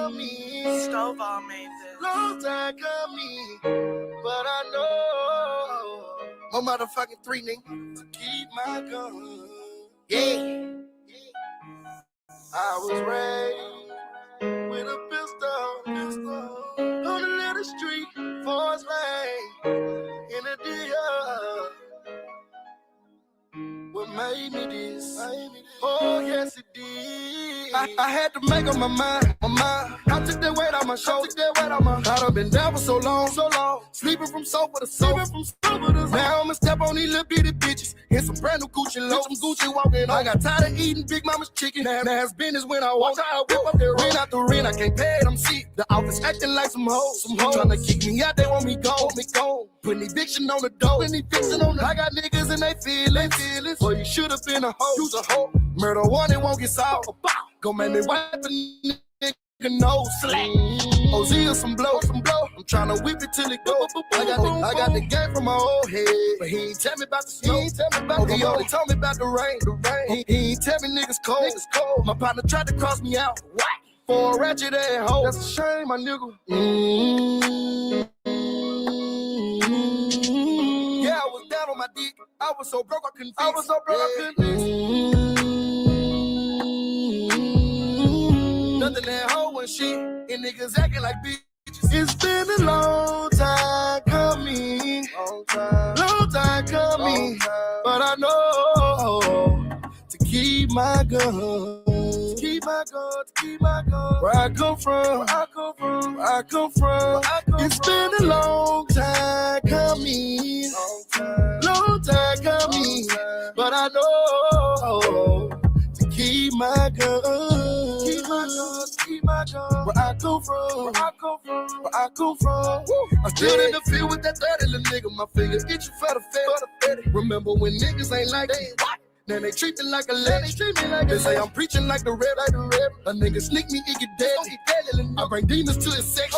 coming. Stovall made this. Long time coming. But I know my motherfucking 3 nigga to keep my gun. Yeah. I was raised with a pistol on the little street, Forest Lane, in the deal. What made me this? Oh, yes, it did. I had to make up my mind. I took that weight on my shoulders. I done been down for so long. Sleeping from sofa to sofa. Now I'ma step on these little bitty bitches. In some brand new Gucci low. Some Gucci walking. I got tired of eating Big Mama's chicken. Now it's business when I walk. I whip up their rent out the rent. I can't pay it, I'm sick. The office acting like some hoes. Tryna kick me out, they want me gone. Putting eviction on the door. I got niggas and they feelings. Boy, you should've been a hoe. You's a hoe. Murder one, it won't get solved. Go make me wipe a nigga nose. Slack. OZ or some blow. I'm tryna whip it till it go. I got the game from my old head, but he ain't tell me about the snow. He only told me about the rain. He ain't tell me niggas cold. My partner tried to cross me out. What? For a ratchet ass hoe. That's a shame, my nigga. Yeah, I was down on my dick. I was so broke I couldn't fix. Nothing that hoe and shit, and niggas acting like bitches. It's been a long time coming. Long time coming. But I know to keep my gun. Where I come from. It's been a long time coming. Long time coming. But I know to keep my gun. Where I come from. I stood in the field with that 30 little nigga. My fingers itching for the fed. Remember when niggas ain't like that? Now they treat me like a lady. They say I'm preaching like the red. A nigga sneak me, he get deadly. I bring demons to his sex.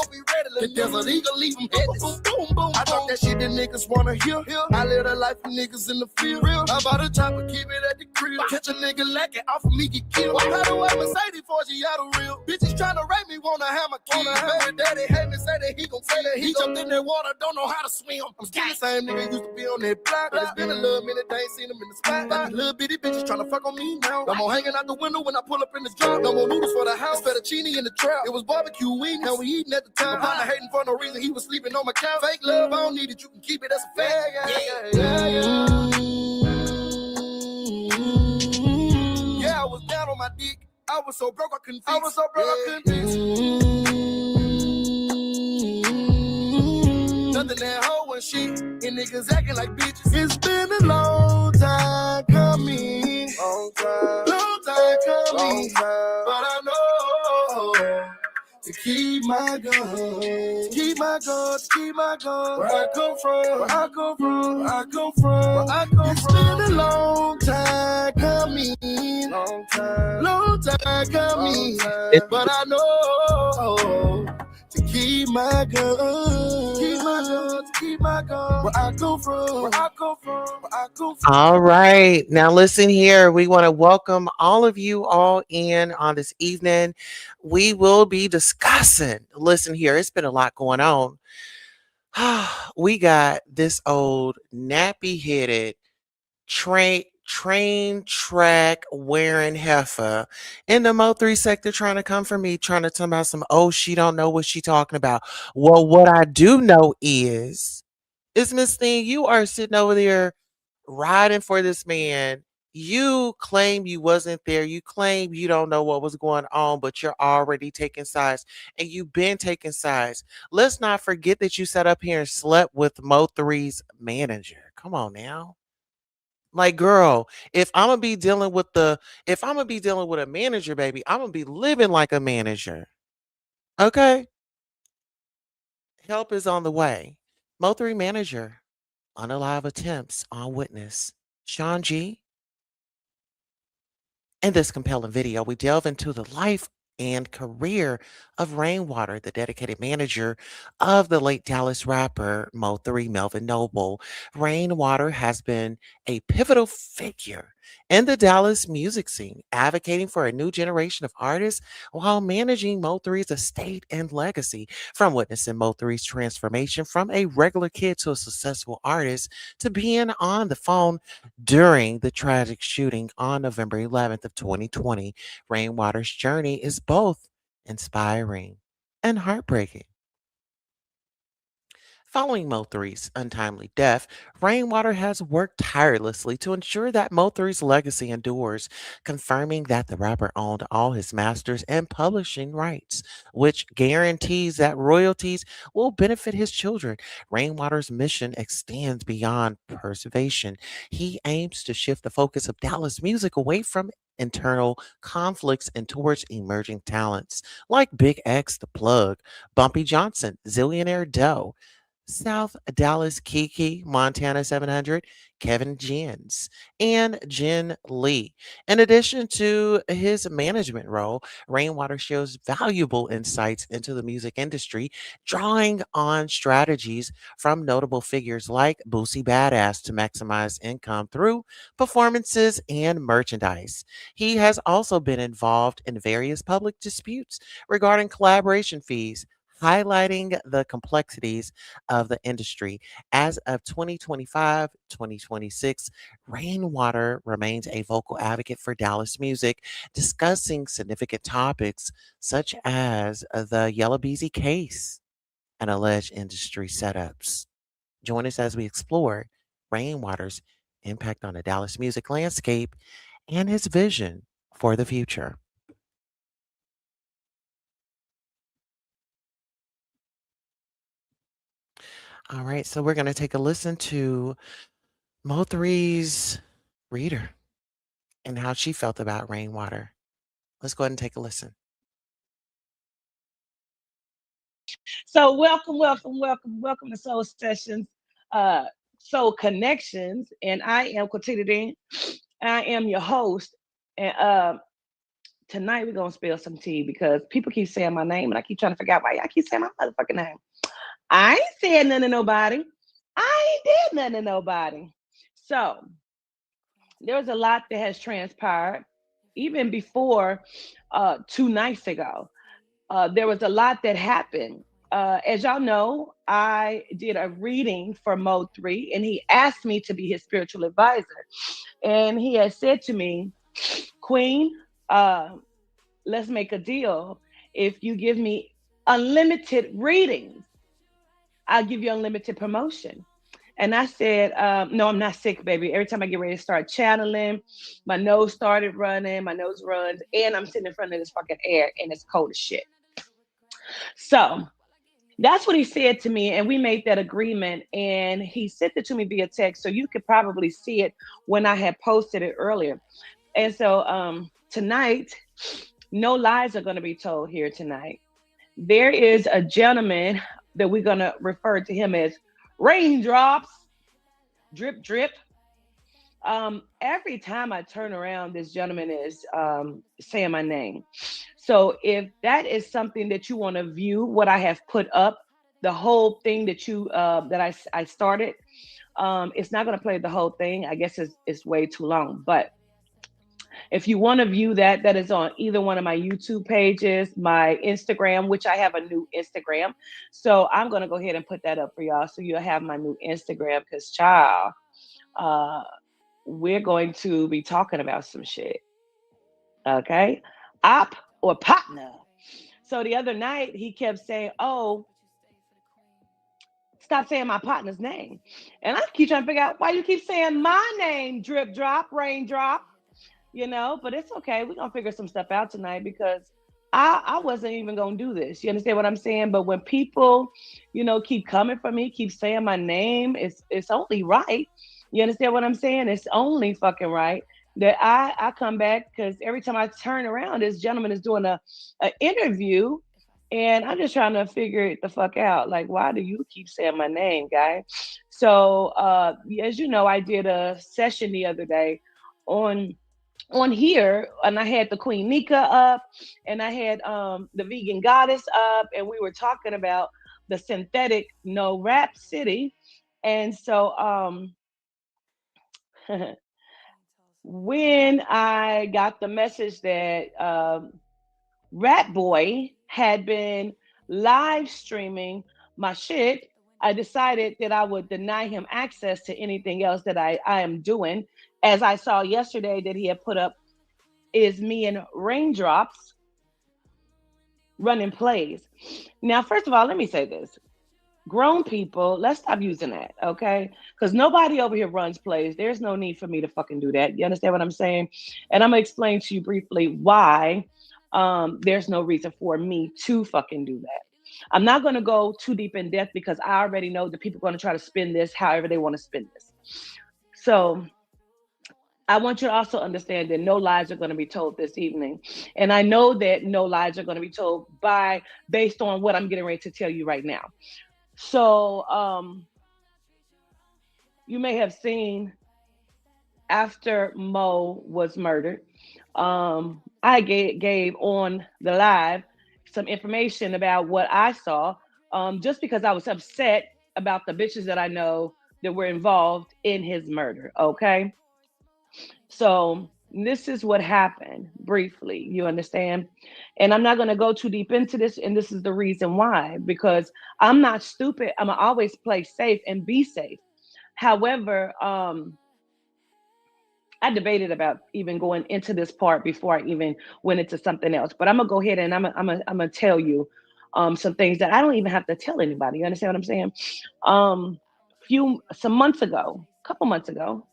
The desert eagle leave him headless. I talk that shit that niggas wanna hear. I live a life of niggas in the field. I bought a chopper, keep it at the crib. Catch a nigga lacking off of me, get killed. How do I Mercedes for you, y'all the real? Bitches tryna rape me, wanna have my kid. Baby daddy hate me, say that he gon' say that he jumped in that water, don't know how to swim. I'm still the same nigga used to be on that block. But it's been a little minute, they ain't seen him in the spot. Little bitty bitches tryna fuck on me now. No more hanging out the window when I pull up in the drop. No more noodles for the house, fettuccine in the trap. It was barbecue wings, now we eating at the time. My partner hating for no reason, he was sleeping on my couch. Fake love, I don't need it, you can keep it, that's a fact. Yeah, I was down on my dick. I was so broke I couldn't fix. Nothing that hoe and shit, and niggas acting like bitches. It's been a long time coming. Long time coming. But I know to keep my gun. Where I come from. It's been a long time coming. Long time coming. But I know to keep my gun. Where I come from. All right. Now listen here. We want to welcome all of you all in on this evening. We will be discussing. Listen here. It's been a lot going on. We got this old nappy-headed train track wearing heifer in the Mo3 sector trying to come for me, trying to tell me about some, oh, she don't know what she talking about. Well, what I do know is Miss Thing, you are sitting over there riding for this man. You claim you wasn't there. You claim you don't know what was going on, but you're already taking sides, and you've been taking sides. Let's not forget that you sat up here and slept with Mo3's manager. Come on now. Like, girl, if I'm gonna be dealing with a manager, baby, I'm gonna be living like a manager. Okay? Help is on the way. Mo3 manager, unalive attempts on witness. Shawn G. In this compelling video, we delve into the life and career of Rainwater, the dedicated manager of the late Dallas rapper Mo3 Melvin Noble. Rainwater has been a pivotal figure in the Dallas music scene, advocating for a new generation of artists while managing Mo3's estate and legacy. From witnessing Mo3's transformation from a regular kid to a successful artist to being on the phone during the tragic shooting on November 11th of 2020, Rainwater's journey is both inspiring and heartbreaking. Following Mo3's untimely death, Rainwater has worked tirelessly to ensure that Mo3's legacy endures, confirming that the rapper owned all his masters and publishing rights, which guarantees that royalties will benefit his children. Rainwater's mission extends beyond preservation. He aims to shift the focus of Dallas music away from internal conflicts and towards emerging talents like Big X, The Plug, Bumpy Johnson, Zillionaire Doe, South Dallas Kiki, Montana 700, Kevin Jins, and Jin Lee. In addition to his management role, Rainwater shows valuable insights into the music industry, drawing on strategies from notable figures like Boosie Badass to maximize income through performances and merchandise. He has also been involved in various public disputes regarding collaboration fees, highlighting the complexities of the industry. As of 2025, 2026, Rainwater remains a vocal advocate for Dallas music, discussing significant topics such as the Yellow Beezy case and alleged industry setups. Join us as we explore Rainwater's impact on the Dallas music landscape and his vision for the future. All right, so we're going to take a listen to Mo3's reader and how she felt about Rainwater. Let's go ahead and take a listen. So welcome to Soul Sessions, Soul Connections, and I am Quatita. I am your host, and tonight we're gonna spill some tea because people keep saying my name, and I keep trying to figure out why y'all keep saying my motherfucking name. I ain't said nothing to nobody. I ain't did nothing to nobody. So there's a lot that has transpired, even before 2 nights ago. There was a lot that happened. As y'all know, I did a reading for Mode 3, and he asked me to be his spiritual advisor. And he had said to me, Queen, let's make a deal. If you give me unlimited readings, I'll give you unlimited promotion. And I said, no, I'm not sick, baby. Every time I get ready to start channeling, my nose started running, my nose runs, and I'm sitting in front of this fucking air and it's cold as shit. So that's what he said to me, and we made that agreement. And he sent it to me via text, so you could probably see it when I had posted it earlier. And so tonight, no lies are going to be told here tonight. There is a gentleman that we're going to refer to him as Raindrops, drip, drip. Every time I turn around, this gentleman is saying my name. So if that is something that you want to view, what I have put up, the whole thing that I started, it's not going to play the whole thing. I guess it's way too long. But if you want to view that, that is on either one of my YouTube pages, my Instagram, which I have a new Instagram. So I'm going to go ahead and put that up for y'all, so you'll have my new Instagram. Because child, uh, we're going to be talking about some shit. Okay, op or partner. So the other night he kept saying, "Oh, stop saying my partner's name," and I keep trying to figure out why you keep saying my name. Drip drop, raindrop. But it's okay. We're gonna figure some stuff out tonight because I wasn't even gonna do this. You understand what I'm saying? But when people, keep coming for me, keep saying my name, it's only right. You understand what I'm saying? It's only fucking right that I come back, because every time I turn around, this gentleman is doing a interview, and I'm just trying to figure it the fuck out. Like, why do you keep saying my name, guy? So as you know, I did a session the other day on here, and I had the Queen Nika up, and I had the Vegan Goddess up, and we were talking about the synthetic no rap city. And so when I got the message that Rat Boy had been live streaming my shit, I decided that I would deny him access to anything else that I am doing. As I saw yesterday that he had put up is me and Raindrops running plays. Now, first of all, let me say this. Grown people, let's stop using that, okay? Because nobody over here runs plays. There's no need for me to fucking do that. You understand what I'm saying? And I'm gonna explain to you briefly why there's no reason for me to fucking do that. I'm not gonna go too deep in depth because I already know that people are gonna try to spin this however they want to spin this. So I want you to also understand that no lies are going to be told this evening. And I know that no lies are going to be told based on what I'm getting ready to tell you right now. So you may have seen after Mo was murdered, I gave on the live some information about what I saw, just because I was upset about the bitches that I know that were involved in his murder. Okay. So this is what happened briefly, you understand? And I'm not going to go too deep into this. And this is the reason why, because I'm not stupid. I'm gonna always play safe and be safe. However, I debated about even going into this part before I even went into something else. But I'm gonna go ahead and I'm gonna tell you some things that I don't even have to tell anybody. You understand what I'm saying? Some months ago, couple months ago,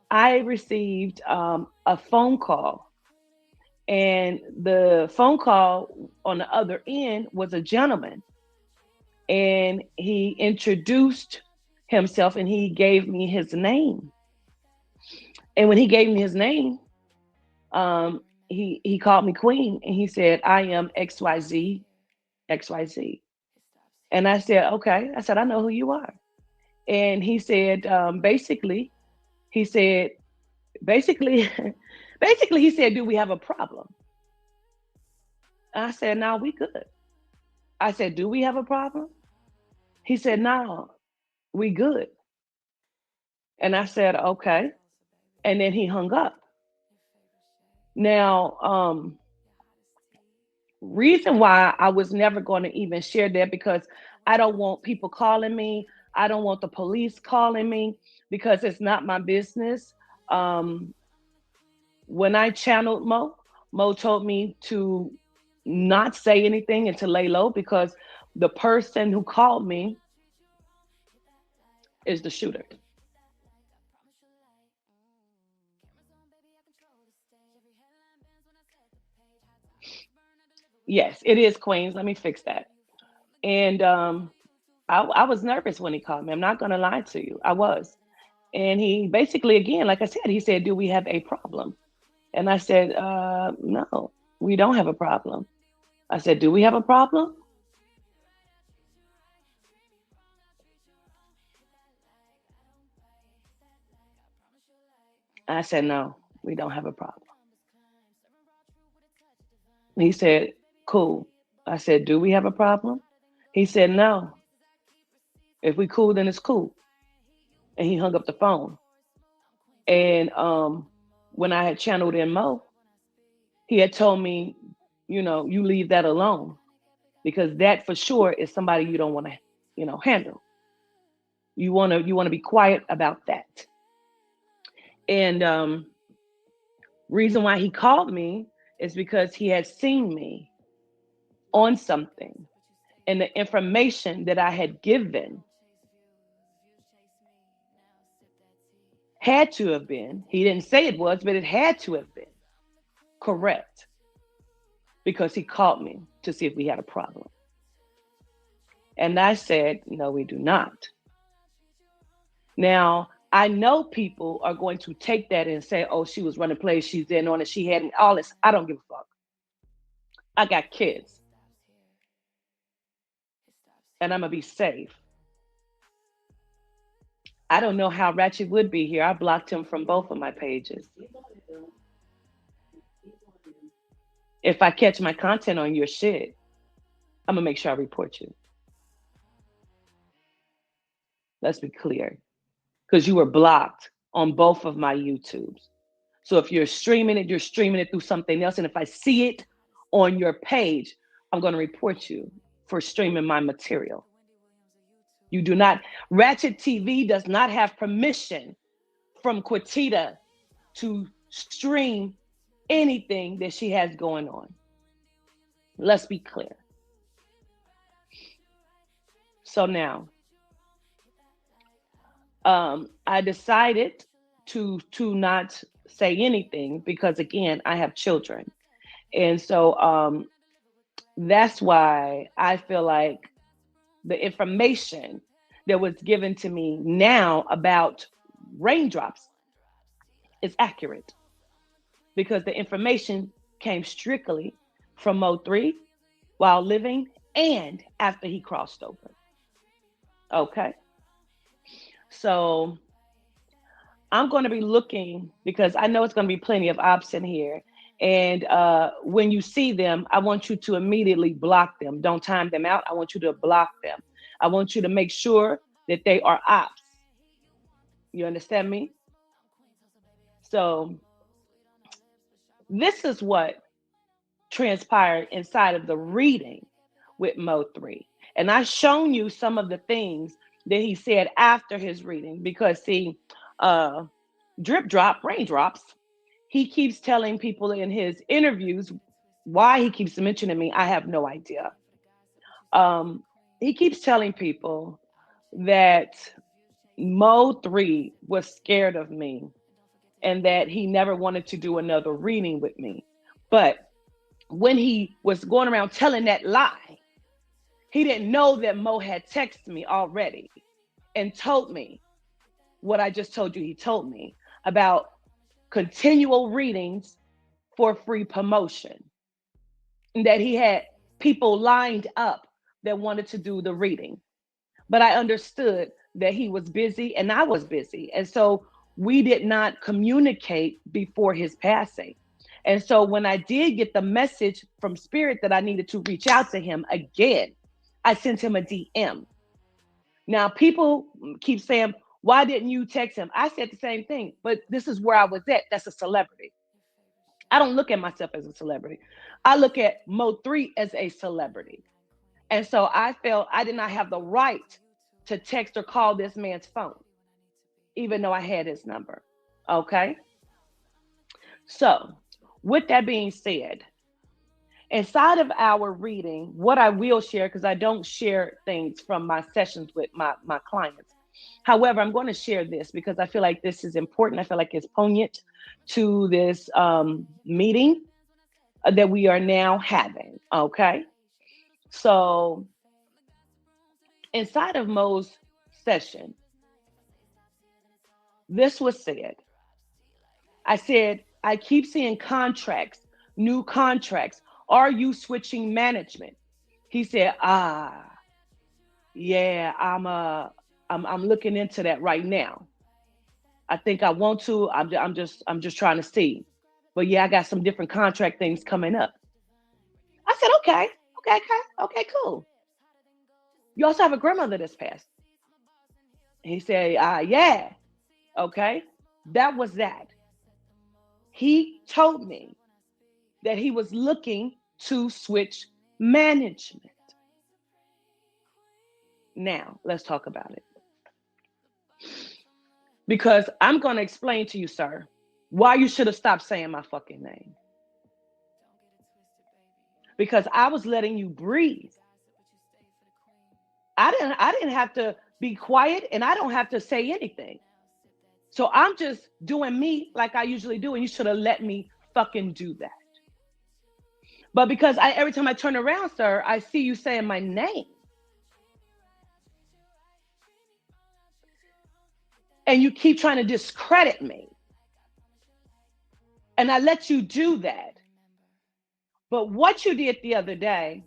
I received a phone call, and the phone call on the other end was a gentleman, and he introduced himself and he gave me his name. And when he gave me his name, he called me Queen, and he said, "I am XYZ, XYZ." And I said, "Okay." I said, "I know who you are." And he said, he said, basically, basically, he said, "Do we have a problem?" And I said, "No, we good." I said, "Do we have a problem?" He said, "No, we good." And I said, "Okay." And then he hung up. Now, reason why I was never going to even share that, because I don't want people calling me. I don't want the police calling me, because it's not my business. Um, when I channeled Mo told me to not say anything and to lay low, because the person who called me is the shooter. Yes, it is Queens. Let me fix that. And I was nervous when he called me. I'm not going to lie to you. I was. And he basically, again, like I said, he said, "Do we have a problem?" And I said, "No, we don't have a problem." I said, "Do we have a problem?" I said, "No, we don't have a problem." He said, "Cool." I said, "Do we have a problem?" He said, "No. If we cool, then it's cool." And he hung up the phone. And when I had channeled in Mo, he had told me, "You leave that alone, because that for sure is somebody you don't want to, handle. You want to be quiet about that." And reason why he called me is because he had seen me on something, and the information that I had given had to have been, he didn't say it was, but it had to have been correct, because he called me to see if we had a problem. And I said, "No, we do not." Now, I know people are going to take that and say, "Oh, she was running plays, she's in on it, she had all this." I don't give a fuck. I got kids, and I'm going to be safe. I don't know how Ratchet would be here. I blocked him from both of my pages. If I catch my content on your shit, I'm going to make sure I report you. Let's be clear. Because you were blocked on both of my YouTubes. So if you're streaming it through something else. And if I see it on your page, I'm going to report you for streaming my material. You do not, Ratchet TV does not have permission from Quatita to stream anything that she has going on. Let's be clear. So now, I decided to not say anything because, again, I have children. And so that's why I feel like the information that was given to me now about raindrops is accurate, because the information came strictly from Mo3 while living and after he crossed over. Okay. So I'm going to be looking, because I know it's going to be plenty of ops in here. And when you see them, I want you to immediately block them. Don't time them out. I want you to block them. I want you to make sure that they are ops. You understand me? So this is what transpired inside of the reading with Mo3. And I've shown you some of the things that he said after his reading, because see, drip drop, raindrops, he keeps telling people in his interviews, why he keeps mentioning me, I have no idea. He keeps telling people that Mo3 was scared of me and that he never wanted to do another reading with me. But when he was going around telling that lie, he didn't know that Mo had texted me already and told me what I just told you he told me about continual readings for free promotion, and that he had people lined up that wanted to do the reading. But I understood that he was busy and I was busy. And so we did not communicate before his passing. And so when I did get the message from Spirit that I needed to reach out to him again, I sent him a DM. Now, people keep saying, why didn't you text him? I said the same thing, but this is where I was at. That's a celebrity. I don't look at myself as a celebrity. I look at Mo3 as a celebrity. And so I felt I did not have the right to text or call this man's phone, even though I had his number. Okay. So with that being said, inside of our reading, what I will share, because I don't share things from my sessions with my clients. However, I'm going to share this because I feel like this is important. I feel like it's poignant to this meeting that we are now having. Okay. So inside of Mo's session, this was said. I said, I keep seeing contracts, new contracts. Are you switching management? He said, yeah, I'm looking into that right now. I think I want to. I'm just trying to see. But yeah, I got some different contract things coming up. I said, okay, cool. You also have a grandmother that's passed. He said, yeah, okay. That was that. He told me that he was looking to switch management. Now, let's talk about it. Because I'm going to explain to you, sir, why you should have stopped saying my fucking name. Because I was letting you breathe. I didn't have to be quiet, and I don't have to say anything. So I'm just doing me like I usually do, and you should have let me fucking do that. But because every time I turn around, sir, I see you saying my name. And you keep trying to discredit me. And I let you do that. But what you did the other day,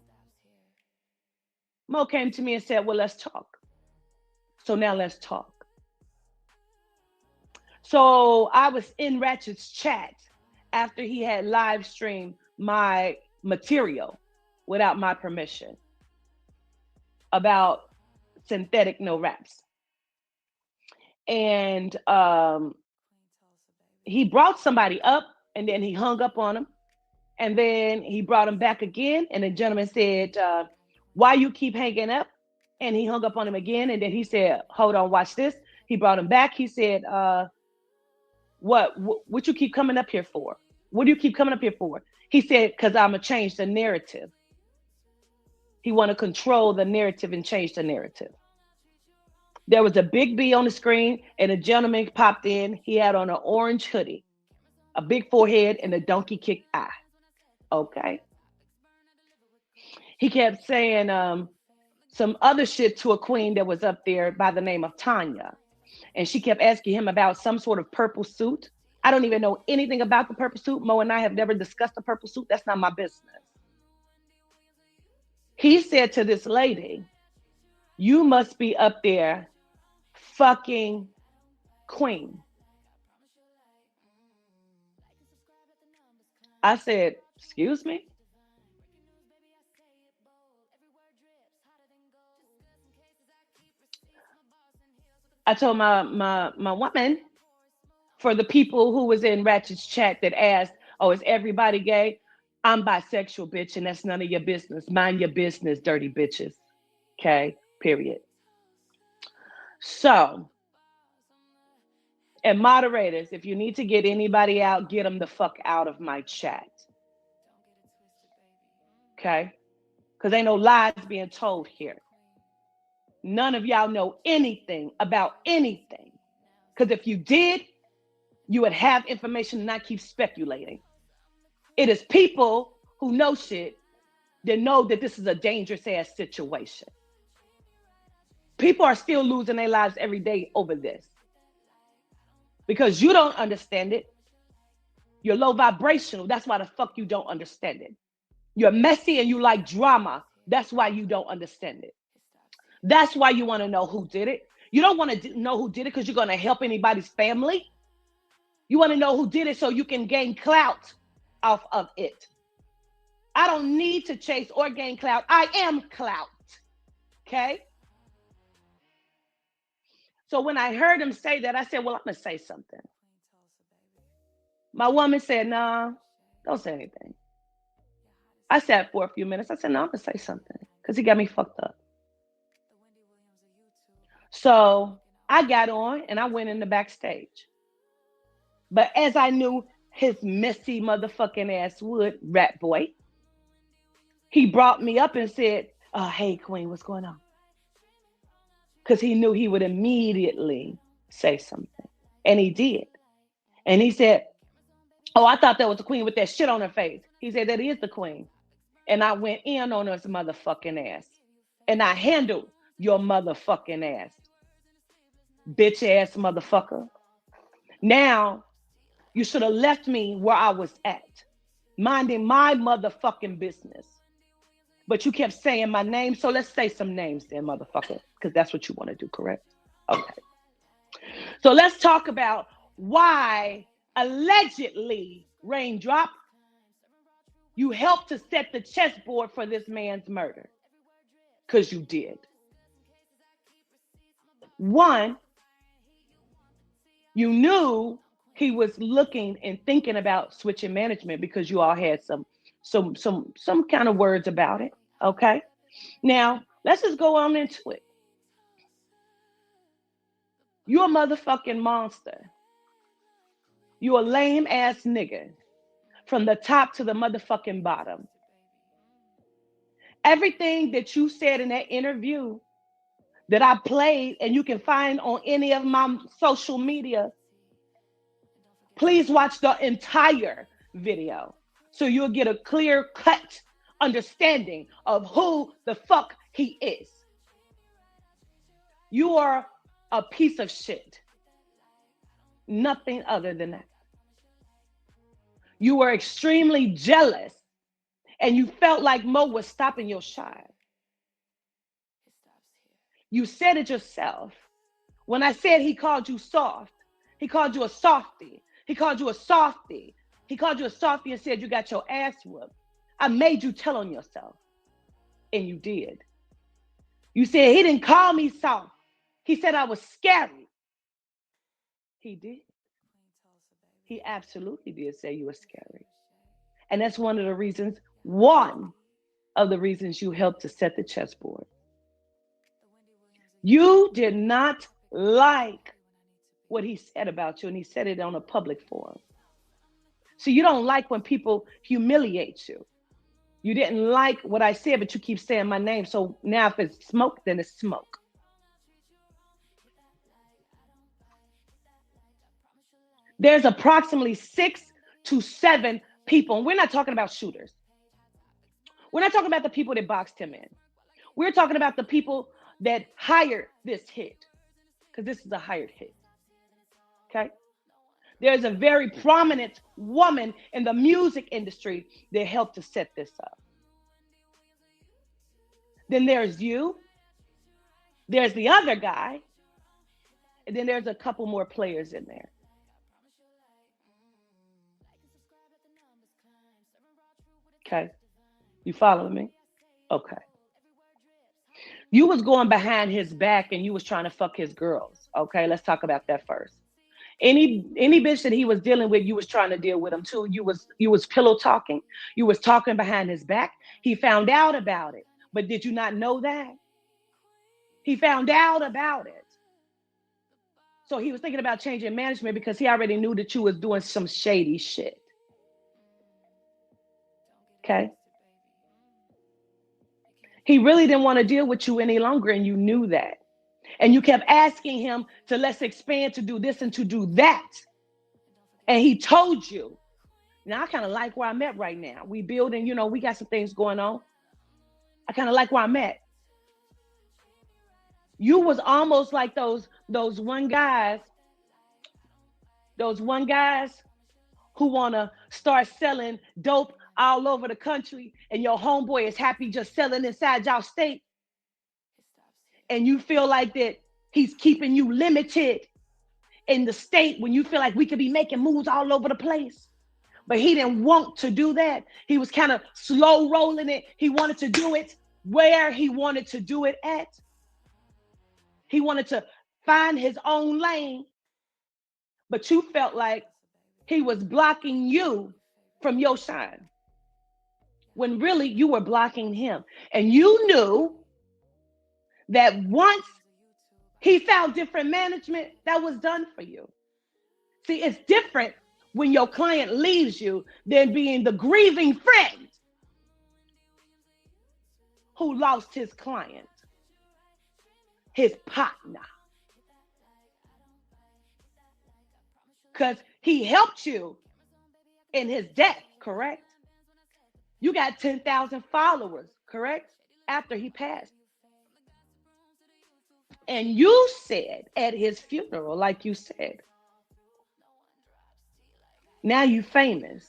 Mo came to me and said, well, let's talk. So now let's talk. So I was in Ratchet's chat after he had live streamed my material without my permission about synthetic no raps. And he brought somebody up and then he hung up on him. And then he brought him back again. And the gentleman said, why you keep hanging up? And he hung up on him again. And then he said, hold on, watch this. He brought him back. He said, what you keep coming up here for? What do you keep coming up here for? He said, because I'm going to change the narrative. He want to control the narrative and change the narrative. There was a big B on the screen and a gentleman popped in. He had on an orange hoodie, a big forehead, and a donkey kick eye. Okay. He kept saying some other shit to a queen that was up there by the name of Tanya. And she kept asking him about some sort of purple suit. I don't even know anything about the purple suit. Mo and I have never discussed the purple suit. That's not my business. He said to this lady, you must be up there fucking queen. I said, excuse me? I told my woman, for the people who was in Ratchet's chat that asked, oh, is everybody gay? I'm bisexual, bitch, and that's none of your business. Mind your business, dirty bitches. Okay, period. So, and moderators, if you need to get anybody out, get them the fuck out of my chat. Okay? Because ain't no lies being told here. None of y'all know anything about anything. Because if you did, you would have information and not keep speculating. It is people who know shit that know that this is a dangerous ass situation. People are still losing their lives every day over this. Because you don't understand it. You're low vibrational. That's why the fuck you don't understand it. You're messy and you like drama. That's why you don't understand it. That's why you want to know who did it. You don't want to know who did it because you're going to help anybody's family. You want to know who did it so you can gain clout off of it. I don't need to chase or gain clout. I am clout. Okay? So when I heard him say that, I said, well, I'm going to say something. My woman said, nah, don't say anything. I sat for a few minutes. I said, no, I'm going to say something because he got me fucked up. So I got on and I went in the backstage. But as I knew his messy motherfucking ass would, rat boy, he brought me up and said, hey, Queen, what's going on? Because he knew he would immediately say something. And he did. And he said, oh, I thought that was the queen with that shit on her face. He said, that is the queen. And I went in on his motherfucking ass. And I handled your motherfucking ass. Bitch ass motherfucker. Now, you should have left me where I was at, minding my motherfucking business. But you kept saying my name, so let's say some names then, motherfucker, because that's what you want to do, correct? Okay. So let's talk about why, allegedly, Raindrop, you helped to set the chessboard for this man's murder. Because you did. One, you knew he was looking and thinking about switching management because you all had some kind of words about it. Okay. Now let's just go on into it. You're a motherfucking monster. You a lame ass nigga from the top to the motherfucking bottom. Everything that you said in that interview that I played and you can find on any of my social media, please watch the entire video so you'll get a clear cut understanding of who the fuck he is. You are a piece of shit. Nothing other than that. You were extremely jealous and you felt like Mo was stopping your shine. You said it yourself. When I said he called you soft, he called you a softie. He called you a softie. He called you a softie and said you got your ass whooped. I made you tell on yourself. And you did. You said he didn't call me soft. He said I was scary. He did. He absolutely did say you were scary. And that's one of the reasons you helped to set the chessboard. You did not like what he said about you, and he said it on a public forum. So you don't like when people humiliate you. You didn't like what I said, but you keep saying my name. So now if it's smoke, then it's smoke. There's approximately 6 to 7 people, and we're not talking about shooters. We're not talking about the people that boxed him in. We're talking about the people that hired this hit, because this is a hired hit. Okay? There's a very prominent woman in the music industry that helped to set this up. Then there's you. There's the other guy. And then there's a couple more players in there. Okay. You following me? Okay. You was going behind his back and you was trying to fuck his girls. Okay, let's talk about that first. Any bitch that he was dealing with, you was trying to deal with him too. You was pillow talking. You was talking behind his back. He found out about it. But did you not know that? He found out about it. So he was thinking about changing management because he already knew that you was doing some shady shit. Okay? He really didn't want to deal with you any longer, and you knew that. And you kept asking him to let's expand, to do this and to do that. And he told you. Now, I kind of like where I'm at right now. We building, we got some things going on. I kind of like where I'm at. You was almost like those one guys who want to start selling dope all over the country, and your homeboy is happy just selling inside y'all state. And you feel like that he's keeping you limited in the state when you feel like we could be making moves all over the place. But he didn't want to do that. He was kind of slow rolling it. He wanted to do it where he wanted to do it at. He wanted to find his own lane. But you felt like he was blocking you from your shine, when really you were blocking him. And you knew that once he found different management, that was done for you. See, it's different when your client leaves you than being the grieving friend who lost his client, his partner. Because he helped you in his death, correct? You got 10,000 followers, correct? After he passed. And you said at his funeral, like you said, now you famous.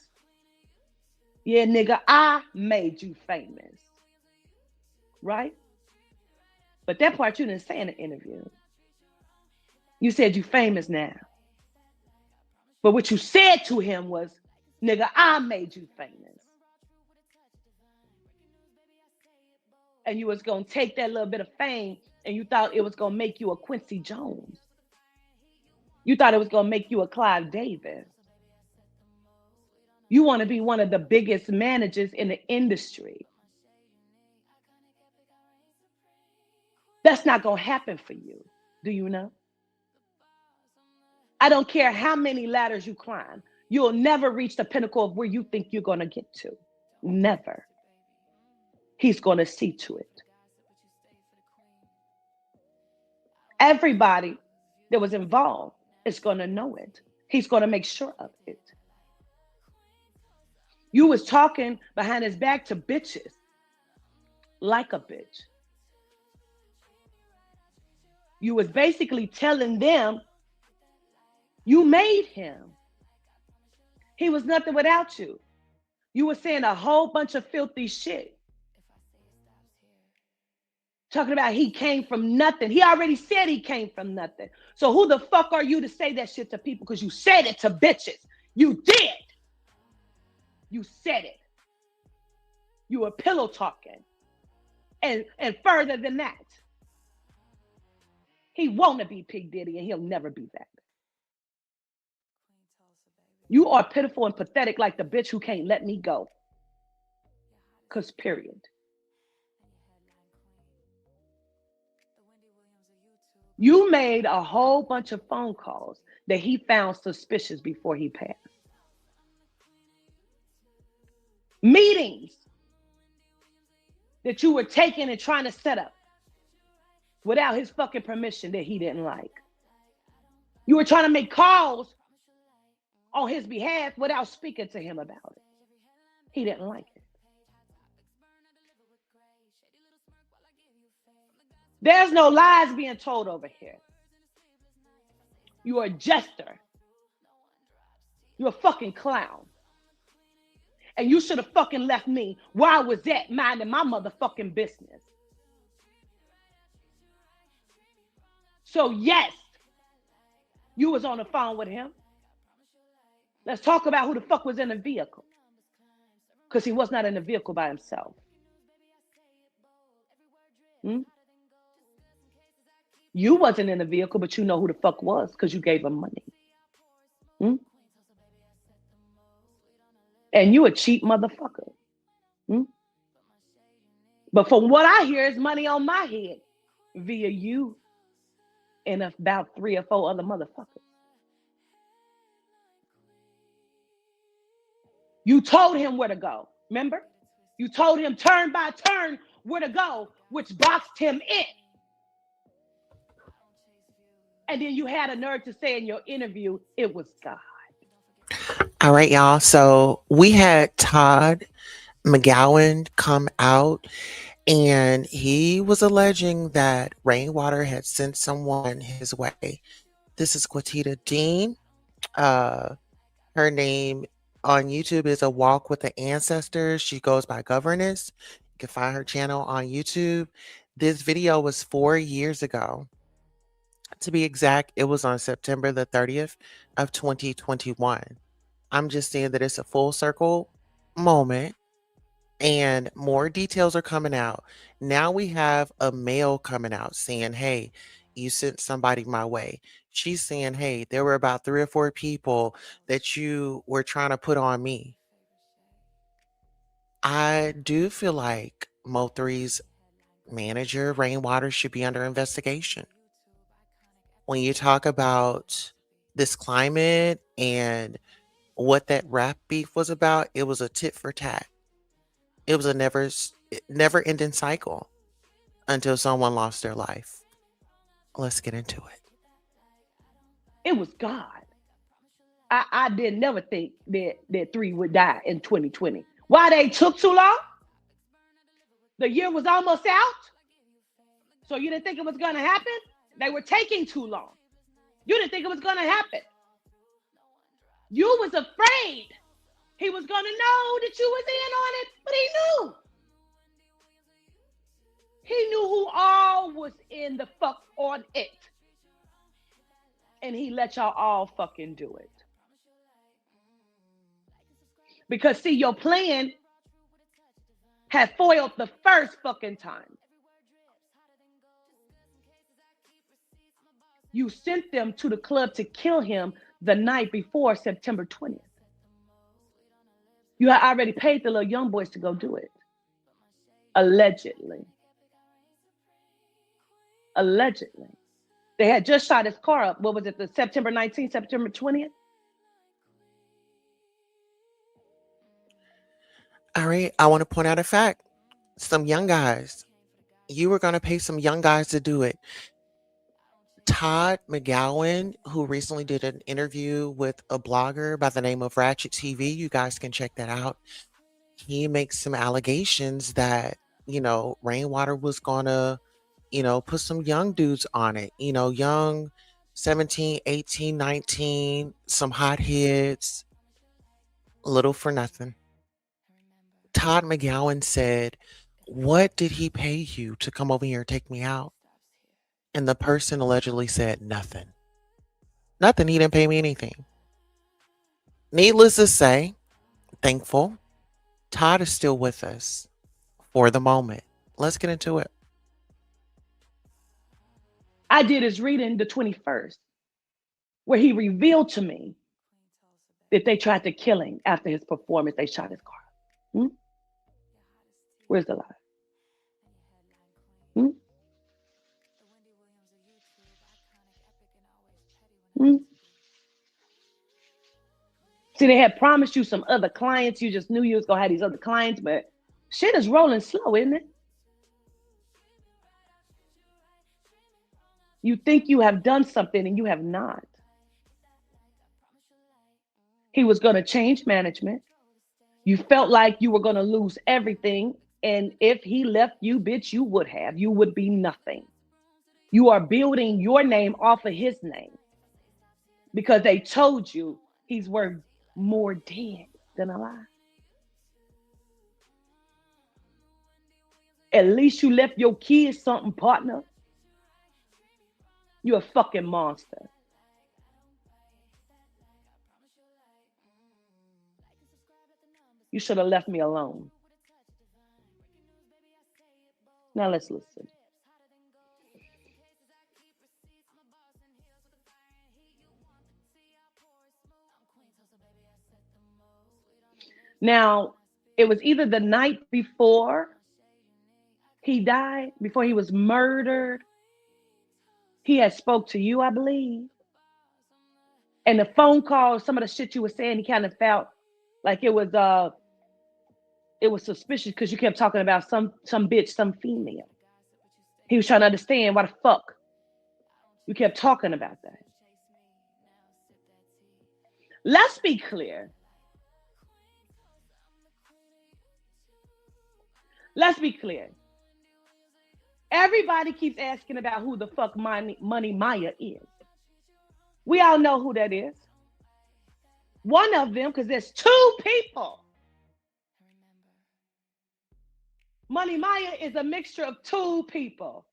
Yeah, nigga, I made you famous. Right? But that part you didn't say in the interview. You said you famous now. But what you said to him was, nigga, I made you famous. And you was going to take that little bit of fame and you thought it was going to make you a Quincy Jones. You thought it was going to make you a Clive Davis. You want to be one of the biggest managers in the industry. That's not going to happen for you. Do you know? I don't care how many ladders you climb. You'll never reach the pinnacle of where you think you're going to get to. Never. He's going to see to it. Everybody that was involved is going to know it. He's going to make sure of it. You was talking behind his back to bitches like a bitch. You was basically telling them you made him. He was nothing without you. You were saying a whole bunch of filthy shit. Talking about he came from nothing. He already said he came from nothing. So who the fuck are you to say that shit to people? Because you said it to bitches. You did. You said it. You were pillow talking. And further than that, he wanna be P. Diddy and he'll never be that. You are pitiful and pathetic like the bitch who can't let me go. Cause period. You made a whole bunch of phone calls that he found suspicious before he passed. Meetings that you were taking and trying to set up without his fucking permission that he didn't like. You were trying to make calls on his behalf without speaking to him about it. He didn't like it. There's no lies being told over here. You're a jester. You're a fucking clown. And you should have fucking left me where I was at minding my motherfucking business. So yes, you was on the phone with him. Let's talk about who the fuck was in the vehicle. Because he was not in the vehicle by himself. You wasn't in the vehicle, but you know who the fuck was because you gave him money. And you a cheap motherfucker. But from what I hear, is money on my head via you and about 3 or 4 other motherfuckers. You told him where to go, remember? You told him turn by turn where to go, which boxed him in. And then you had a nerve to say in your interview, it was God. All right, y'all. So we had Todd McGowan come out, and he was alleging that Rainwater had sent someone his way. This is Quatita Dean. Her name on YouTube is A Walk with the Ancestors. She goes by Governess. You can find her channel on YouTube. This video was 4 years ago. To be exact, it was on September the 30th of 2021. I'm just saying that it's a full circle moment and more details are coming out. Now we have a male coming out saying, hey, you sent somebody my way. She's saying, hey, there were about 3 or 4 people that you were trying to put on me. I do feel like Mo3's manager, Rainwater, should be under investigation. When you talk about this climate and what that rap beef was about, it was a tit for tat. It was a never ending cycle until someone lost their life. Let's get into it. It was God. I did never think that 3 would die in 2020. Why they took too long? The year was almost out. So you didn't think it was going to happen? They were taking too long. You didn't think it was going to happen. You was afraid he was going to know that you was in on it, but he knew. He knew who all was in the fuck on it. And he let y'all all fucking do it. Because see, your plan had foiled the first fucking time. You sent them to the club to kill him the night before September 20th. You had already paid the little young boys to go do it. Allegedly. Allegedly. They had just shot his car up. What was it, the September 19th, September 20th? All right, I want to point out a fact. Some young guys. You were going to pay some young guys to do it. Todd McGowan, who recently did an interview with a blogger by the name of Ratchet TV, you guys can check that out. He makes some allegations that, Rainwater was going to, put some young dudes on it, young 17, 18, 19, some hot heads, little for nothing. Todd McGowan said, what did he pay you to come over here and take me out? And the person allegedly said nothing. Nothing. He didn't pay me anything. Needless to say, thankful, Todd is still with us for the moment. Let's get into it. I did his reading the 21st, where he revealed to me that they tried to kill him after his performance. They shot his car. Hmm? Where's the lie? Hmm? Hmm? See, they had promised you some other clients. You just knew you was going to have these other clients, but shit is rolling slow, isn't it? You think you have done something and you have not. He was going to change management. You felt like you were going to lose everything. And if he left you, bitch, you would have. You would be nothing. You are building your name off of his name because they told you he's worth more dead than alive. At least you left your kids something, partner. You're a fucking monster. You should have left me alone. Now let's listen. Now, it was either the night before he died, before he was murdered. He had spoke to you, I believe. And the phone call, some of the shit you were saying, he kind of felt like it was suspicious because you kept talking about some bitch, some female. He was trying to understand why the fuck you kept talking about that. Let's be clear. Let's be clear. Everybody keeps asking about who the fuck Money Maya is. We all know who that is. One of them, because there's two people. Money Maya is a mixture of two people.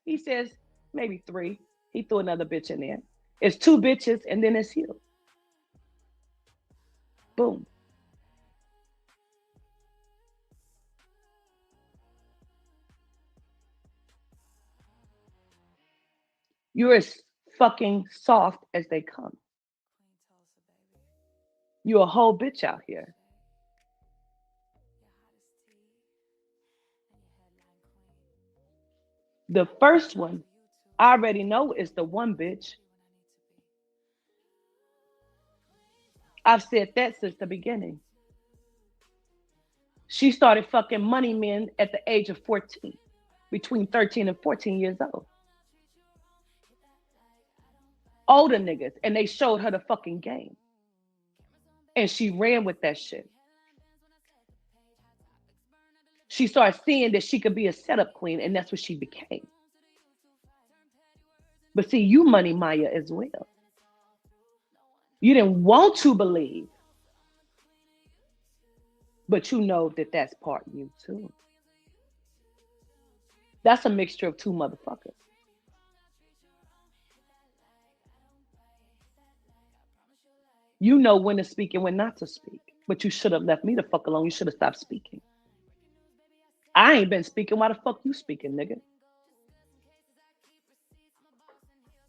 He says maybe three. He threw another bitch in there. It's two bitches and then it's you. Boom. You're as fucking soft as they come. You're a whole bitch out here. The first one, I already know is the one bitch. I've said that since the beginning. She started fucking money men at the age of 14, between 13 and 14 years old. Older niggas, and they showed her the fucking game. And she ran with that shit. She started seeing that she could be a setup queen, and that's what she became. But see, you Money Maya as well. You didn't want to believe, but you know that that's part of you too. That's a mixture of two motherfuckers. You know when to speak and when not to speak, but you should have left me the fuck alone. You should have stopped speaking. I ain't been speaking. Why the fuck you speaking, nigga?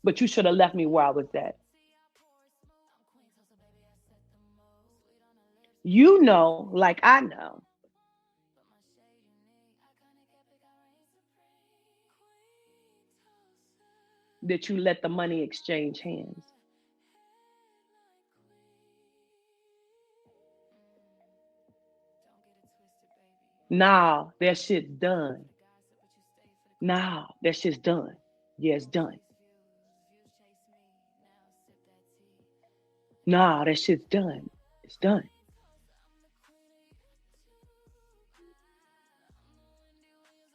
But you should have left me where I was at. You know, like I know, that you let the money exchange hands. Nah, that shit's done. Nah, that shit's done. Yeah, it's done. Nah, that shit's done. It's done.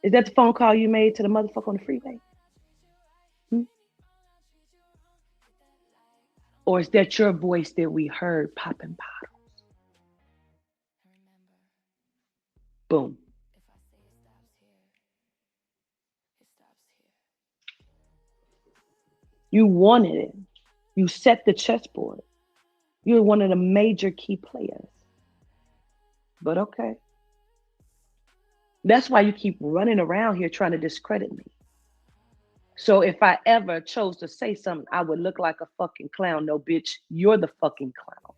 Is that the phone call you made to the motherfucker on the freeway? Hmm? Or is that your voice that we heard popping bottles? Boom. You wanted it. You set the chessboard. You're one of the major key players. But okay. That's why you keep running around here trying to discredit me. So if I ever chose to say something, I would look like a fucking clown. No, bitch, you're the fucking clown.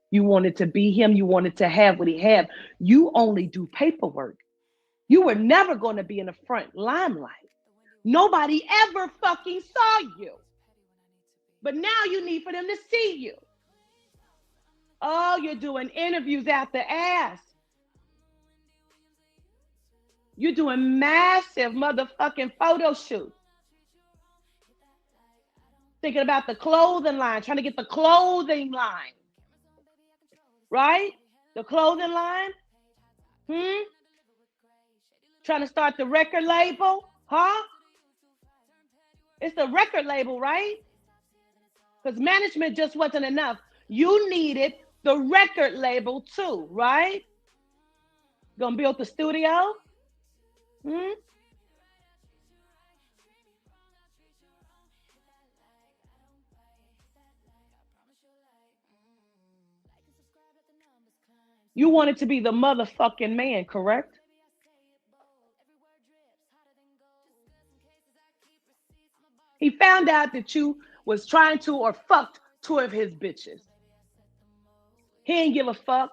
You wanted to be him. You wanted to have what he had. You only do paperwork. You were never going to be in the front limelight. Nobody ever fucking saw you. But now you need for them to see you. Oh, you're doing interviews out the ass. You're doing massive motherfucking photo shoots. Thinking about the clothing line, trying to get the clothing line. Right? The clothing line? Trying to start the record label? Huh? It's the record label, right? Because management just wasn't enough. You needed the record label too, right? Gonna build the studio? You wanted to be the motherfucking man, correct? He found out that you was trying to or fucked two of his bitches. He didn't give a fuck.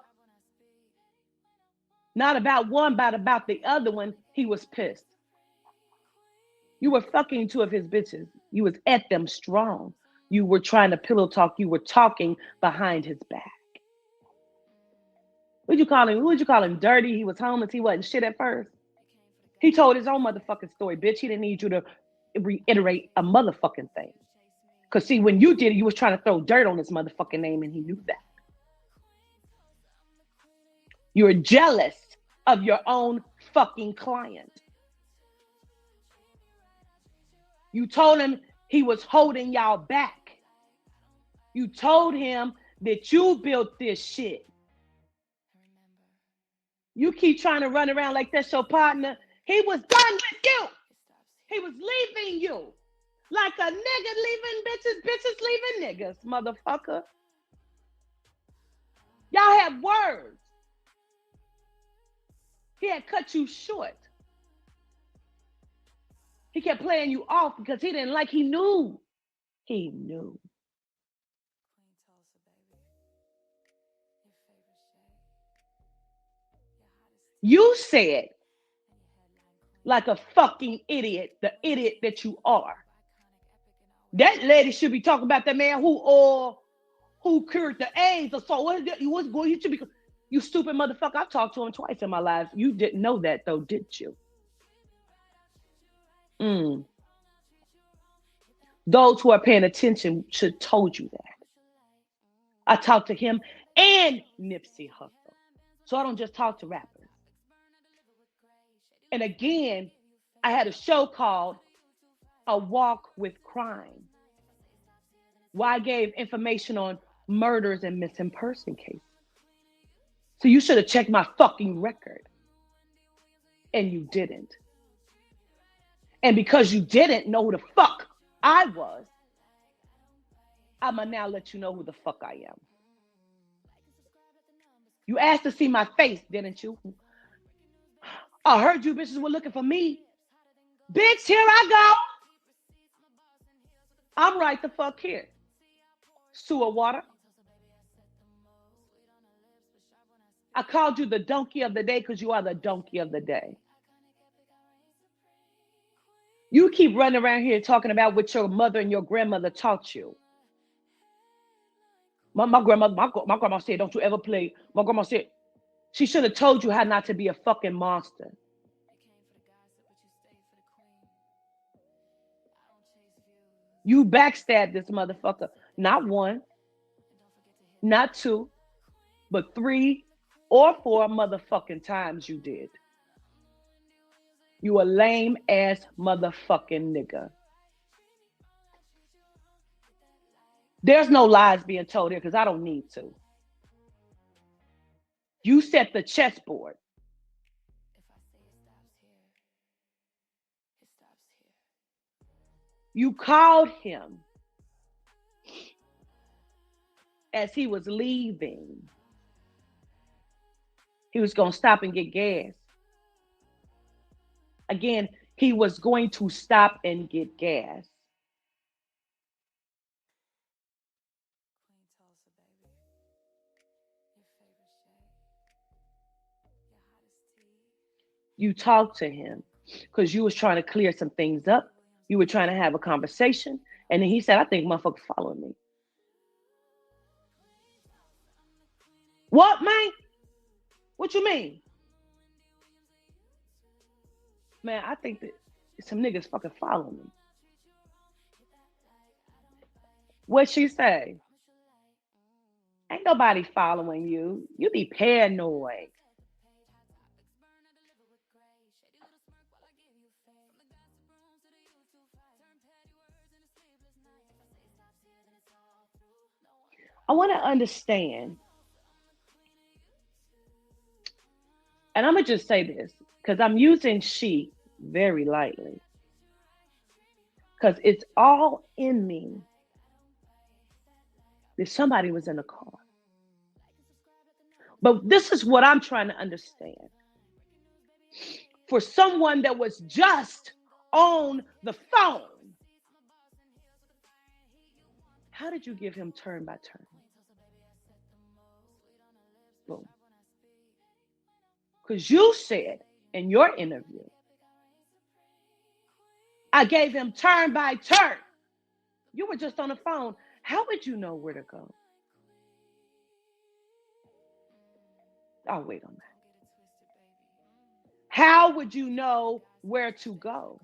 Not about one, but about the other one. He was pissed. You were fucking two of his bitches. You was at them strong. You were trying to pillow talk. You were talking behind his back. What'd you call him? Who would you call him? Dirty? He was homeless. He wasn't shit at first. He told his own motherfucking story, bitch. He didn't need you to reiterate a motherfucking thing. Because see, when you did it, you was trying to throw dirt on his motherfucking name, and he knew that. You were jealous of your own fucking client. You told him he was holding y'all back. You told him that you built this shit. You keep trying to run around like that's your partner. He was done with you. He was leaving you. Like a nigga leaving bitches, bitches leaving niggas, motherfucker. Y'all had words. He had cut you short. He kept playing you off because he didn't like, he knew. He knew. You said, like a fucking idiot, the idiot that you are. That lady should be talking about that man who cured the AIDS or so. You should be, you stupid motherfucker. I've talked to him twice in my life. You didn't know that though, did you? Those who are paying attention should told you that. I talked to him and Nipsey Hussle. So I don't just talk to rappers. And again, I had a show called A Walk with Crime, where I gave information on murders and missing person cases. So you should have checked my fucking record. And you didn't. And because you didn't know who the fuck I was, I'm gonna now let you know who the fuck I am. You asked to see my face, didn't you? I heard you bitches were looking for me. Bitch, here I go. I'm right the fuck here. Sewer water. I called you the donkey of the day because you are the donkey of the day. You keep running around here talking about what your mother and your grandmother taught you. My grandma said, don't you ever play. My grandma said, she should have told you how not to be a fucking monster. You backstabbed this motherfucker. Not one, not two, but 3 or 4 motherfucking times you did. You a lame ass motherfucking nigga. There's no lies being told here because I don't need to. You set the chessboard. You called him as he was leaving. He was going to stop and get gas. Again, he was going to stop and get gas. You talked to him because you was trying to clear some things up. You were trying to have a conversation. And then he said, I think motherfucker following me. What, man? What you mean? Man, I think that some niggas fucking follow me. What'd she say? Ain't nobody following you. You be paranoid. I want to understand, and I'm going to just say this, because I'm using she very lightly, because it's all in me that somebody was in the car. But this is what I'm trying to understand. For someone that was just on the phone, how did you give him turn by turn? Boom. Because you said in your interview, I gave him turn by turn. You were just on the phone. How would you know where to go? I'll wait on that. How would you know where to go?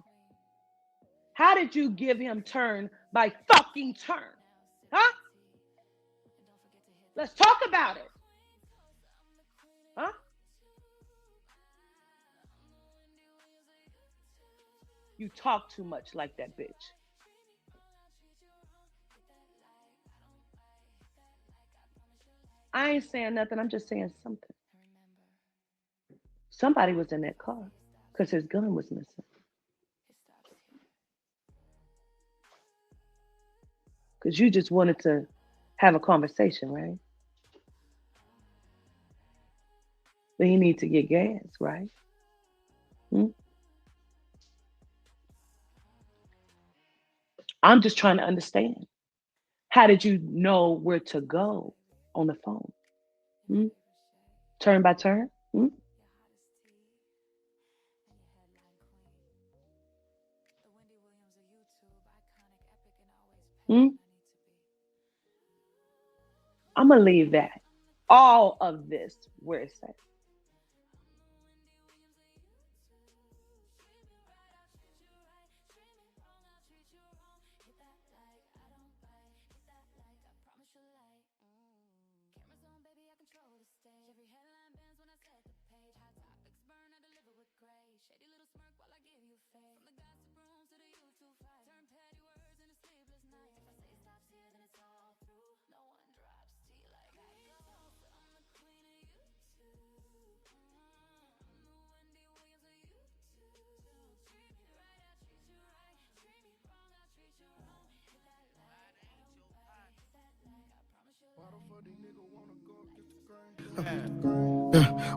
How did you give him turn by fucking turn? Huh? Let's talk about it. Huh? You talk too much like that bitch. I ain't saying nothing. I'm just saying something. Somebody was in that car because his gun was missing. Because you just wanted to have a conversation, right? But you need to get gas, right? I'm just trying to understand. How did you know where to go on the phone? Turn by turn? I'm going to leave that. All of this where it's at.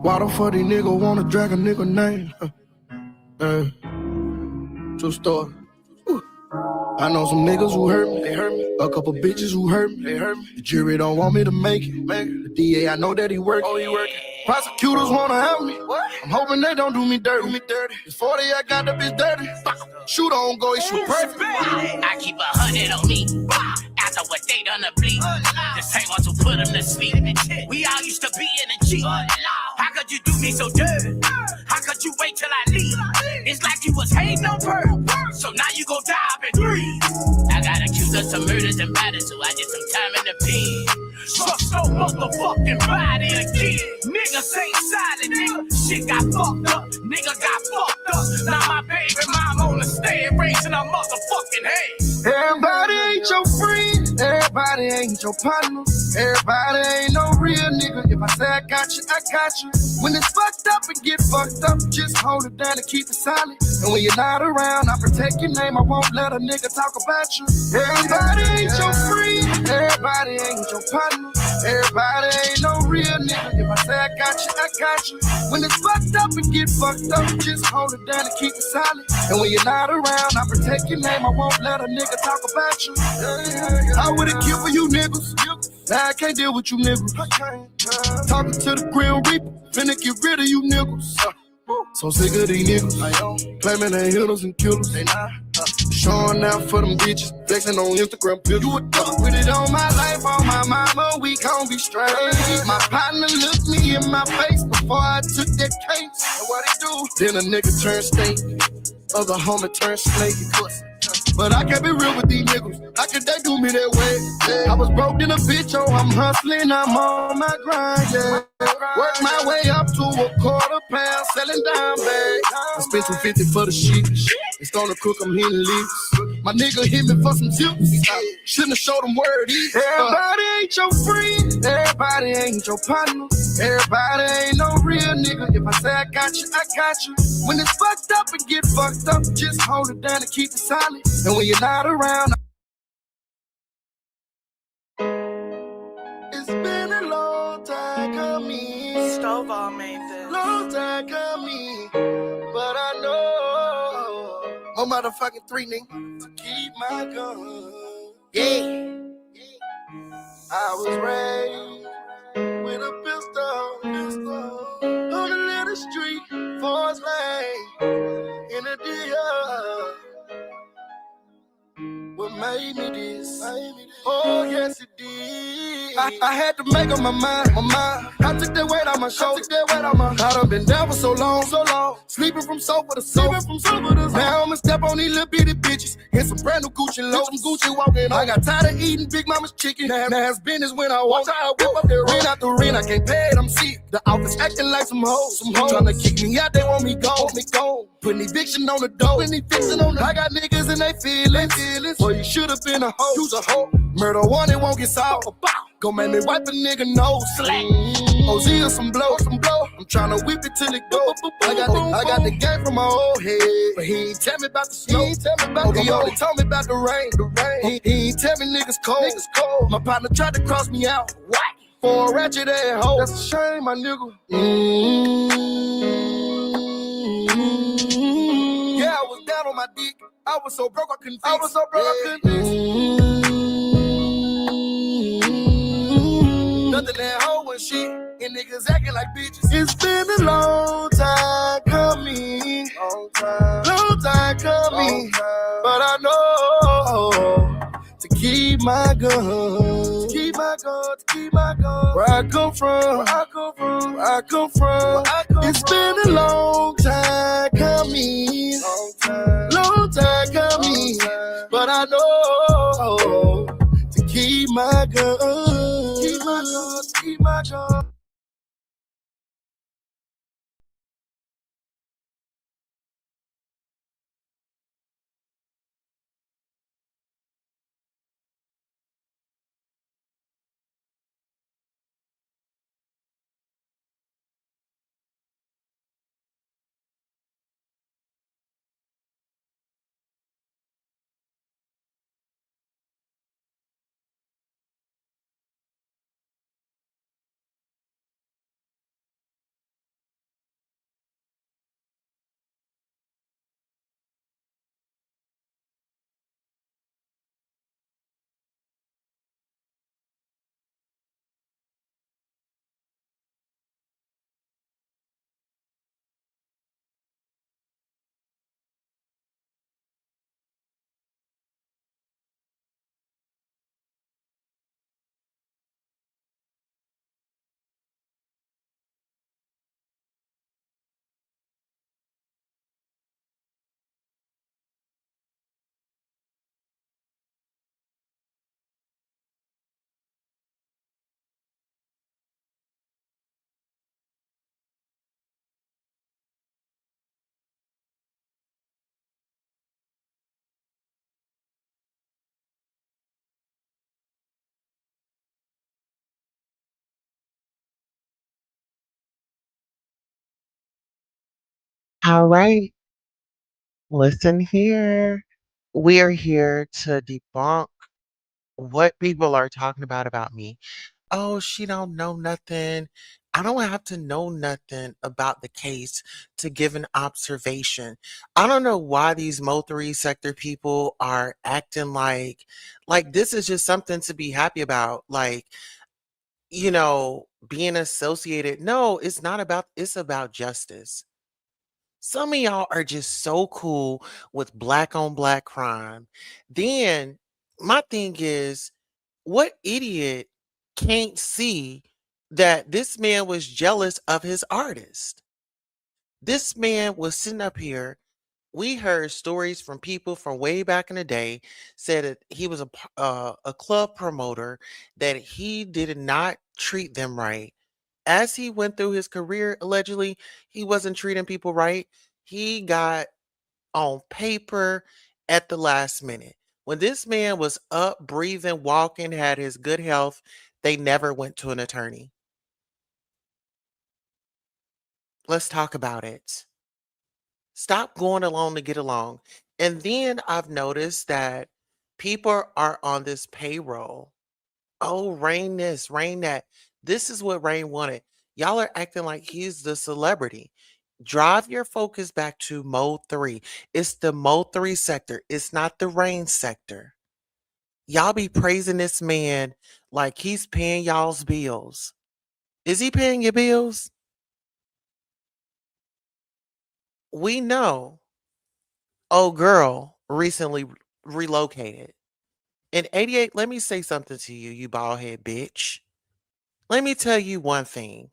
Why the fuck these niggas wanna drag a nigga name? True story. I know some niggas who hurt me, they hurt me. A couple bitches who hurt me, they hurt me. The jury don't want me to make it. The DA, I know that he working. Oh, he working. Prosecutors wanna help me. What? I'm hoping they don't do me dirty. It's 40, I got the bitch dirty. Shoot on go, he shoot perfect. I keep 100 on me. After what they done to bleed. The same ones who put them to sleep. We all used to be in a cheat. How could you do me so dirty? How could you wait till I leave? It's like you was hating on her. So now you go die up and breathe. I got accused of some murders and batters, so I did some time in the pen. Struck so motherfucking body again. Niggas ain't silent, nigga. Shit got fucked up. Nigga got fucked up. Now my baby mom on the stand raising her motherfucking head. Everybody ain't your friend. Everybody ain't your partner. Everybody ain't no real nigga. If I say I got you, I got you. When it's fucked up and get fucked up, just hold it down and keep it silent. And when you're not around, I protect your name. I won't let a nigga talk about you. Everybody ain't your friend. Everybody ain't your partner. Everybody ain't no real nigga. If I say I got you, I got you. When it's fucked up and get fucked up, just hold it down and keep it silent. And when you're not around, I protect your name. I won't let a nigga talk about you. I would've killed for you niggas. Now I can't deal with you niggas. Talking to the Grim Reaper, finna get rid of you niggas. So sick of these niggas, claiming they hitters and killers. They not showing out for them bitches, flexing on Instagram pictures. You a dog with it on my life, on my mama, we gon' be straight. My partner looked me in my face before I took that case. And what he do? Then a nigga turned state, other homie turned slave. But I can't be real with these niggas. How could they do me that way? I was broke in a bitch, oh, I'm hustling, I'm on my grind, yeah. Work my way up to a quarter pound, selling dime bags. I spent $250 for the shit. It's gonna cook, I'm hitting leaks. My nigga hit me for some tips. Shouldn't have showed him where it is. Everybody ain't your friend. Everybody ain't your partner. Everybody ain't no real nigga. If I say I got you, I got you. When it's fucked up and get fucked up, just hold it down and keep it silent. And when you're not around, it's been a long time coming. Stovall made this. Long time coming. But I know my motherfucking 3 nigga to keep my gun. Yeah. I was raised with a pistol on the little street, Forest Lane, in the DR. What made me this? Oh, yes, it did. I had to make up my mind. I took that weight on my shoulder. I done been down for so long. Sleeping from sofa to sofa. Now I'ma step on these little bitty bitches. In some brand new Gucci low. Some Gucci walking. I got tired of eating Big Mama's chicken. Now it's business when I walk. I whip up that rent out the rent. I can't pay it, I'm sick. The office acting like some hoes. Tryna kick me out, they want me gone. Putting eviction on the door. I got niggas and they feelings. Well, you should've been a hoe. You's a hoe. Murder one, it won't get solved. Gon' make me wipe a nigga nose. Ozia some blow. I'm tryna whip it till it go. I got the game from my old head, but he ain't tell me about the snow. He only told me about the rain. He ain't tell me niggas cold. My partner tried to cross me out. What? For a ratchet ass hoe. That's a shame, my nigga. Yeah, I was down on my dick. I was so broke I couldn't fix. Nothing that hoe and shit, and niggas acting like bitches. It's been a long time coming. Long time coming. But I know to keep my gun. To keep my gun. Where I come from. It's been a long time coming. Long time coming. But I know to keep my gun. Keep my gun. All right, listen here. We are here to debunk what people are talking about me. Oh, she don't know nothing. I don't have to know nothing about the case to give an observation. I don't know why these Mo3 sector people are acting like this is just something to be happy about. Like, being associated. No, it's not about it's about justice. Some of y'all are just so cool with black on black crime. Then my thing is, what idiot can't see that this man was jealous of his artist? This man was sitting up here. We heard stories from people from way back in the day said that he was a club promoter, that he did not treat them right. As he went through his career, allegedly, he wasn't treating people right. He got on paper at the last minute. When this man was up, breathing, walking, had his good health, they never went to an attorney. Let's talk about it. Stop going along to get along. And then I've noticed that people are on this payroll. Oh, Rain this, Rain that. This is what Rain wanted. Y'all are acting like he's the celebrity. Drive your focus back to Mode 3. It's the Mode 3 sector. It's not the Rain sector. Y'all be praising this man like he's paying y'all's bills. Is he paying your bills? We know. Oh, girl recently relocated. In 88, let me say something to you, you bald head bitch. Let me tell you one thing.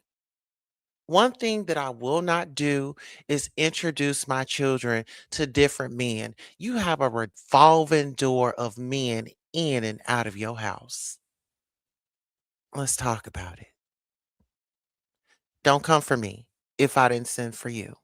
One thing that I will not do is introduce my children to different men. You have a revolving door of men in and out of your house. Let's talk about it. Don't come for me if I didn't send for you.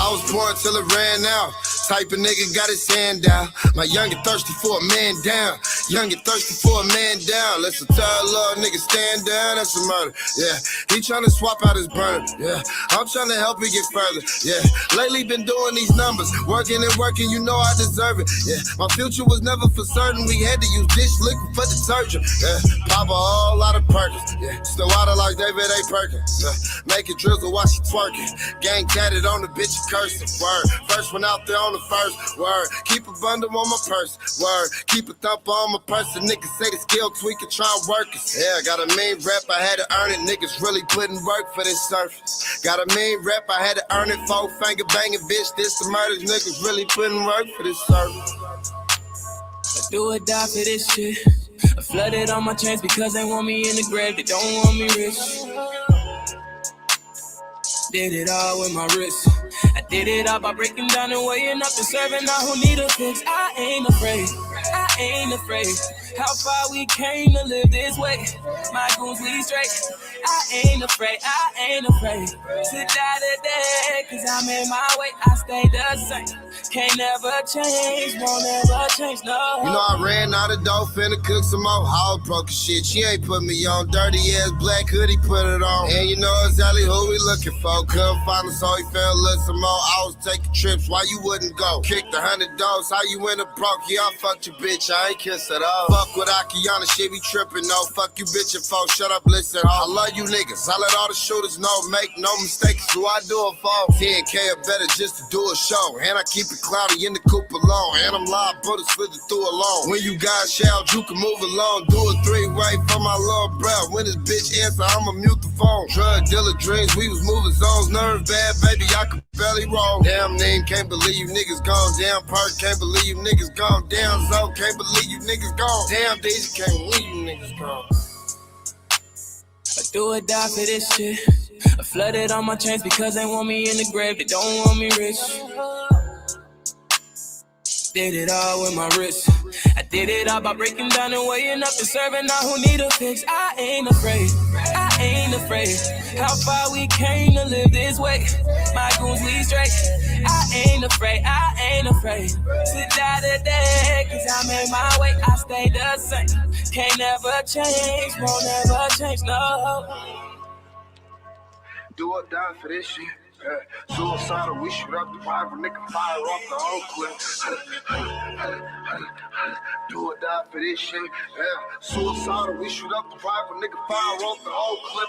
I was born till it ran out. Type of nigga got his hand down. My youngin' thirsty for a man down. Youngin' thirsty for a man down. Let's tell a little nigga stand down. That's a murder. Yeah, he tryna swap out his burner. Yeah, I'm tryna help him get further. Yeah, lately been doing these numbers, working and working. You know I deserve it. Yeah, my future was never for certain. We had to use dish liquid for detergent. Yeah, pop a whole lot of Perkins. Yeah, still water like David A. Perkins. Yeah, make it drizzle while she twerking. Gang tatted on the bitch cursing. Word, first one out there on the first. Word, keep a bundle on my purse. Word, keep a thumper on my purse. The niggas say the skill tweak and try and work it. Yeah, got a mean rep, I had to earn it. Niggas really putting work for this surface. Got a mean rep, I had to earn it. 4-finger banging, bitch, this the murders. Niggas really putting work for this surface. I do or die for this shit. I flooded all my chains because they want me in the grave. They don't want me rich. Did it all with my wrist. I did it all by breaking down and weighing up and serving all who need a fix. I ain't afraid. I ain't afraid. How far we came to live this way. My goons lead straight. I ain't afraid. I ain't afraid to die today. Cause I'm in my way. I stay the same. Can't never change. Won't ever change, no. You know I ran out of dough, finna cook some more hog broken shit. She ain't put me on. Dirty ass black hoodie, put it on. And you know exactly who we looking for. Couldn't find us, so he fell a little some more. I was taking trips, why you wouldn't go? Kicked $100, how you end up broke? Yeah, I fucked your bitch, I ain't kiss at all. Fuck with Akiana, shit be tripping, no. Fuck you bitch and folks, shut up, listen. I love you niggas, I let all the shooters know. Make no mistakes, who I do it for. 10K or better just to do a show. And I keep it cloudy in the coupe alone. And I'm live, brother slither through alone. When you guys shout, you can move along. Do a three-way for my little breath. When this bitch answer, I'ma mute the phone. Drug dealer dreams, we was moving zones. Nerve bad, baby, I could barely roll. Damn name, can't believe you niggas gone. Damn perk, can't believe you niggas gone. Damn Zoe, can't believe you niggas gone. Damn Daisy, can't believe you niggas gone. I do or die for this shit. I flooded all my chains because they want me in the grave. They don't want me rich. Did it all with my wrist. I did it all by breaking down and weighing up and serving all who need a fix. I ain't afraid. I ain't afraid. How far we came to live this way. My goons lead straight. I ain't afraid. I ain't afraid to die today. Cause I'm in my way. I stay the same. Can't never change. Won't ever change, no. Do or die for this shit. Suicidal, we shoot up the rival, nigga fire off the whole clip. Do or die for this shit. Suicidal, we shoot up the rival, nigga fire off the whole clip.